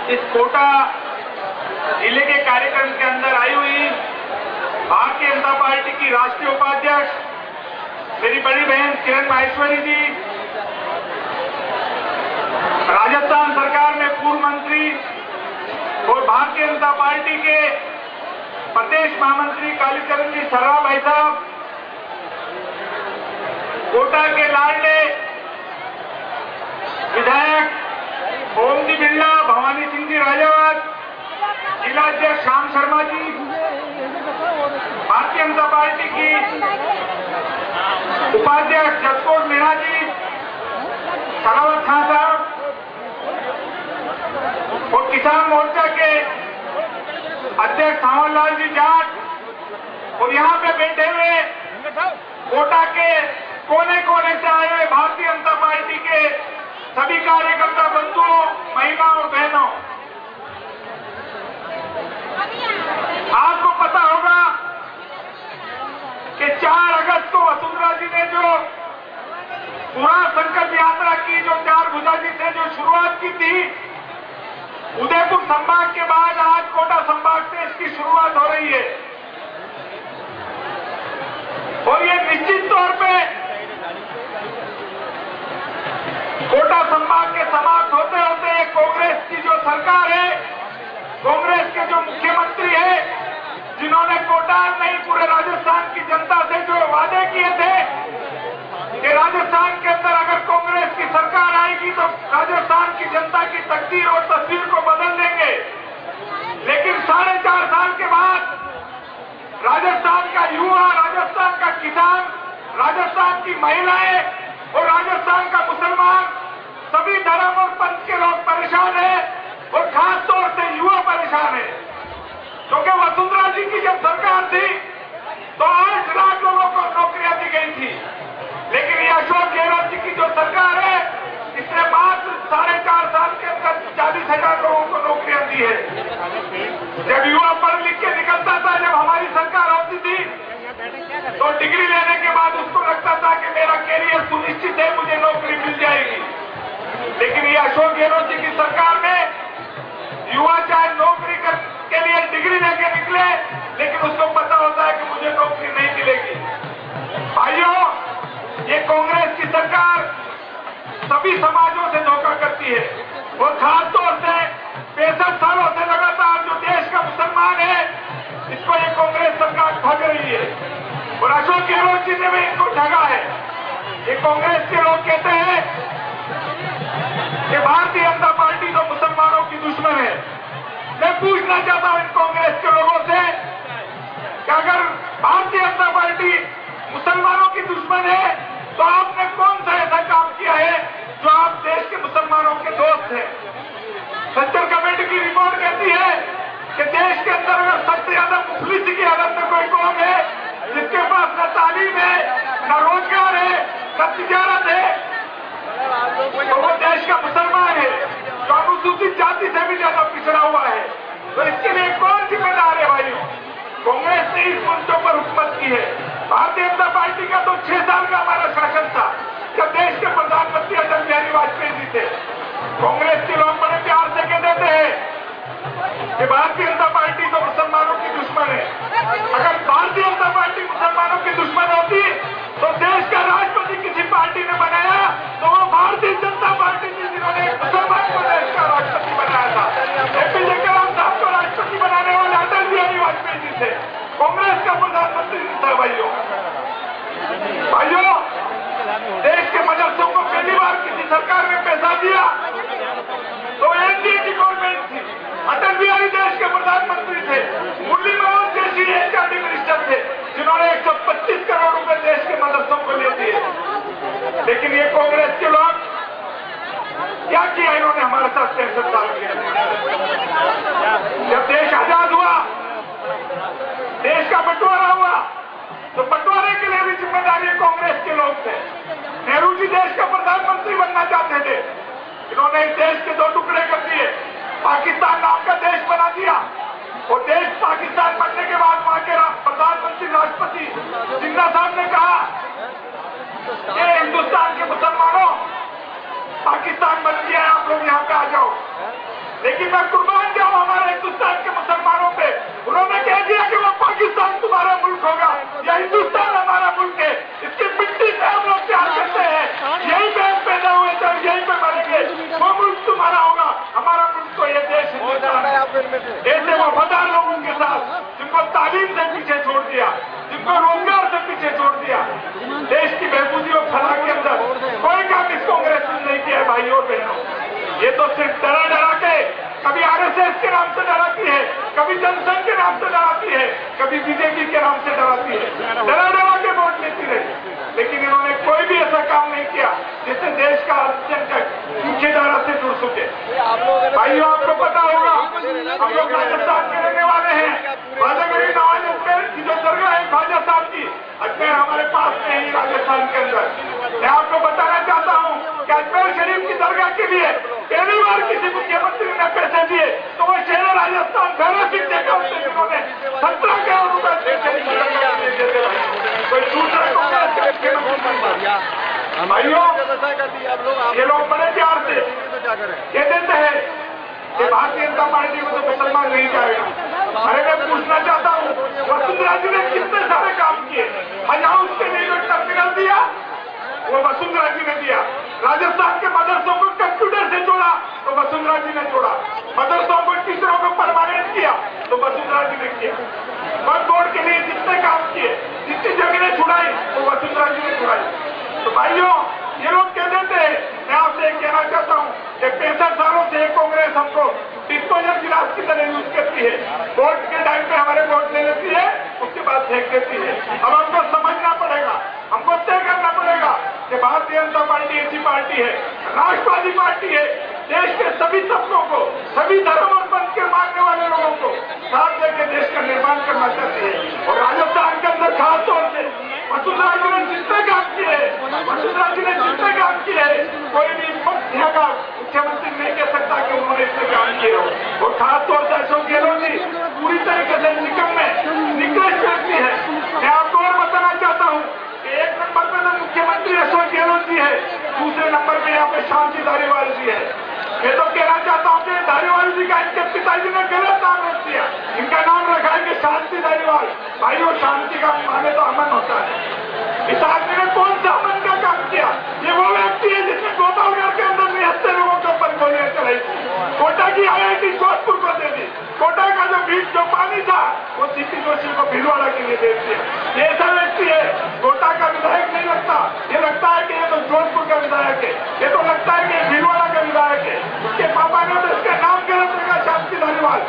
इस कोटा जिले के कार्यक्रम के अंदर आई हुई भारतीय जनता पार्टी की राष्ट्रीय उपाध्यक्ष मेरी बड़ी बहन किरण माहेश्वरी जी, राजस्थान सरकार में पूर्व मंत्री और भारतीय जनता पार्टी के प्रदेश महामंत्री कालीचरण जी सर्रा भाई साहब, कोटा के लाडले विधायक ओम जी बिरला, भवानी सिंह जी राजावत, जिलाध्यक्ष श्याम शर्मा जी, भारतीय जनता पार्टी की उपाध्यक्ष जसकोट मीणा जी, सरावत खान साहब और किसान मोर्चा के अध्यक्ष सावरलाल जी जाट और यहां पे बैठे हुए कोटा के कोने कोने से आए हुए भारतीय जनता पार्टी के सभी कार्यकर्ता बंधुओं, महिला और बहनों, आपको पता होगा कि 4 अगस्त को वसुंधरा जी ने जो पूरा संकल्प यात्रा की, जो 4 भुजा जी से जो शुरुआत की थी, उदयपुर संभाग के बाद आज कोटा संभाग से इसकी शुरुआत हो रही है। और ये निश्चित तौर पे कोटा संभाग के समाप्त होते होते कांग्रेस की जो सरकार है, कांग्रेस के जो मुख्यमंत्री है, जिन्होंने कोटा नहीं पूरे राजस्थान की जनता से जो वादे किए थे कि राजस्थान के अंदर अगर कांग्रेस की सरकार आएगी तो राजस्थान की जनता की तकदीर और तस्वीर को बदल देंगे। लेकिन 4.5 साल के बाद राजस्थान का युवा, राजस्थान का किसान, राजस्थान की महिलाएं और राजस्थान का मुसलमान, सभी धर्म और पंथ के लोग परेशान हैं और खास तौर से युवा परेशान है। क्योंकि वसुंधरा जी की जब सरकार थी तो 8 लाख लोगों को नौकरियां दी गई थी, लेकिन ये अशोक गहलोत जी की जो सरकार है, इसने मात्र 4.5 साल के अंदर 40,000 लोगों को नौकरियां दी है। जब युवा पढ़ लिख के निकलता था, जब हमारी सरकार होती थी, तो डिग्री लेने के बाद उसको लगता था कि मेरा कैरियर सुनिश्चित है, मुझे नौकरी मिल जाएगी। लेकिन ये अशोक गहलोत जी की सरकार में युवा चाहे नौकरी के लिए डिग्री लेके निकले, लेकिन उसको पता होता है कि मुझे नौकरी नहीं मिलेगी। भाइयों, ये कांग्रेस की सरकार सभी समाजों से धोखा करती है और खास तौर से 65 सालों से लगातार जो देश का मुसलमान है, इसको ये कांग्रेस सरकार ठग रही है और अशोक गहलोत जी ने भी इनको ठगा है। ये कांग्रेस के लोग कहते हैं कि भारतीय जनता पार्टी तो मुसलमानों की दुश्मन है। मैं पूछना चाहता हूं इन कांग्रेस के लोगों से कि अगर भारतीय जनता पार्टी मुसलमानों की दुश्मन है तो आपने कौन सा ऐसा काम किया है जो आप देश के मुसलमानों के दोस्त हैं? सच्चर कमेटी की रिपोर्ट कहती है कि देश के अंदर अगर सबसे ज्यादा मुफलिसी की हालत में कोई कौम है, जिसके पास न तालीम है, न रोजगार है, न तिजारत है, तो वो देश का मुसलमान है, जो अनुसूचित जाति से भी ज्यादा पिछड़ा हुआ है। तो इसके लिए कौन जिम्मेदार है भाइयों? कांग्रेस ने इस मुद्दों पर हुकूमत की है। भारतीय जनता पार्टी का तो 6 साल का हमारा शासन था, जब देश के प्रधानमंत्री अटल बिहारी वाजपेयी जी थे। कांग्रेस के लोग बड़े प्यार से कह देते हैं कि भारतीय जनता पार्टी तो मुसलमानों की दुश्मन है। अगर भारतीय जनता पार्टी मुसलमानों की दुश्मन होती तो देश का राष्ट्रपति किसी पार्टी ने बनाया तो वो भारतीय जनता पार्टी थी, जिन्होंने एक मुसलमान को देश का राष्ट्रपति बनाया था। एपीजे कलाम साहब को राष्ट्रपति बनाने वाले अटल बिहारी वाजपेयी जी थे, कांग्रेस का प्रधानमंत्री था। भाइयों, देश के मदरसों को पहली बार किसी सरकार ने पैसा दिया तो एनडीए की गवर्नमेंट थी, अटल बिहारी देश के प्रधानमंत्री थे, मुरली मनोहर जोशी एचआरडी मिनिस्टर थे, जिन्होंने 125 करोड़ रुपए देश के मदरसों को ले दिए। लेकिन ये कांग्रेस के लोग क्या किया इन्होंने हमारे साथ 63 साल किया? जब देश आजाद हुआ, देश का बंटवारा हुआ, तो बंटवारे के लिए भी जिम्मेदारी कांग्रेस के लोग थे। नेहरू जी देश का प्रधानमंत्री बनना चाहते थे, इन्होंने इस देश के 2 टुकड़े कर दिए, पाकिस्तान नाम का देश बना दिया और देश पाकिस्तान बनने के बाद वहां के प्रधानमंत्री राष्ट्रपति जिन्ना साहब ने कहा कि हिंदुस्तान के मुसलमानों, पाकिस्तान बन गया है, आप लोग यहाँ पे आ जाओ। लेकिन मैं कुर्बान जाऊं हमारे हिंदुस्तान के मुसलमानों पे। उन्होंने कह दिया कि वो पाकिस्तान तुम्हारा मुल्क होगा या हिंदुस्तान हमारा मुल्क है। इसकी मिट्टी से हम लोग प्यार करते हैं, यहीं पे हम पैदा हुए थे, यहीं पे मरेंगे। वो मुल्क तुम्हारा होगा, हमारा मुल्क तो ये देश हिंदुस्तान है। ऐसे वफादार लोगों के साथ जिनको तालीम से पीछे छोड़ दिया, जिनको रोजगार से पीछे छोड़ दिया, देश की बहबूदी और फलाह के अंदर कोई काम इस कांग्रेस ने नहीं किया है। भाइयों और बहनों, ये तो सिर्फ डरा के, कभी आरएसएस के नाम से डराती है, कभी जनसंघ के नाम से डराती है, कभी बीजेपी के नाम से डराती है, डरा के वोट लेती रही। लेकिन इन्होंने कोई भी ऐसा काम नहीं किया जिससे देश का मुख्य धारा से जुड़ सके। भाइयों, आपको पता होगा, हम लोग राजस्थान के रहने वाले हैं। बाजागरी नवाज अजमेर की जो दरगाह है ख्वाजा साहब की, अजमेर हमारे पास में ही राजस्थान के अंदर। मैं आपको बताना चाहता हूं कि अजमेर शरीफ की दरगाह के लिए पहली बार किसी मुख्यमंत्री ने पैसे दिए तो वो शहर राजस्थान भैरव सिंह देखा उसने, जिन्होंने 17 करोड़ रुपए कोई दूसरा भाइयों। ये लोग बड़े प्यार से ये देते हैं कि भारतीय जनता पार्टी को तो मुसलमान नहीं जाएगा। अरे मैं पूछना चाहता हूँ, वसुंधरा जी ने कितने सारे काम किए। हज हाउस के लिए जो टर्मिनल दिया वो वसुंधरा जी ने दिया। राजस्थान के मदरसों को कंप्यूटर से जोड़ा तो वसुंधरा जी ने जोड़ा। मदरसों को टीचरों को परमानेंट किया तो वसुंधरा जी ने किया। वक्फ बोर्ड के लिए जितने काम किए, जितनी जमीनें छुड़ाई वो वसुंधरा जी ने छुड़ाई। तो भाइयों, ये लोग कह देते हैं, मैं आपसे कहना चाहता हूँ कि 65 सालों से कांग्रेस हमको डिस्पोजल गिलास की तरह यूज करती है। वोट के टाइम पे हमारे वोट ले लेती है, उसके बाद फेंक देती है। अब हमको समझना पड़ेगा, हमको तय करना पड़ेगा कि भारतीय जनता पार्टी ऐसी पार्टी है, राष्ट्रवादी पार्टी है, देश के सभी तबकों को, सभी धर्म और पंथ के मानने वाले लोगों को साथ लेकर देश का निर्माण करना चाहती है। और राजस्थान के अंदर खास तौर से वसुंधरा जी ने जितने काम किए, वसुंधरा जी ने जितने काम किए, कोई भी यहाँ का मुख्यमंत्री नहीं कह सकता कि उन्होंने इतने काम किए हो। और खास तौर से अशोक गहलोत जी पूरी तरीके से निकृष्ट व्यक्ति है। मैं आपको और बताना चाहता हूँ कि एक नंबर पे तो मुख्यमंत्री अशोक गहलोत जी है, दूसरे नंबर पे यहाँ पे शांति धारीवाल जी है। मैं तो कहना चाहता हूँ कि धारीवाल जी का इनके पिताजी ने गलत नाम रख दिया, इनका नाम रखा है कि शांति धारीवाल। भाइयों, शांति का माने तो अमन होता है। इस आदमी ने कौन सा अमन का काम किया? ये वो व्यक्ति है जिसने गोपालगढ़ के अंदर 79 लोगों के ऊपर गोलियां चलाई थी। कोटा की IIT जोधपुर को दे दी। कोटा का जो पानी था वो सीपी जोशी को भीलवाड़ा के लिए दे दिया। ये ऐसा व्यक्ति है, कोटा का विधायक नहीं लगता, ये लगता है कि ये तो जोधपुर का विधायक है, ये तो लगता है कि भीलवाड़ा का विधायक है। उसके पापा ने तो इसका नाम गलत रखा, शांति धारीवाल।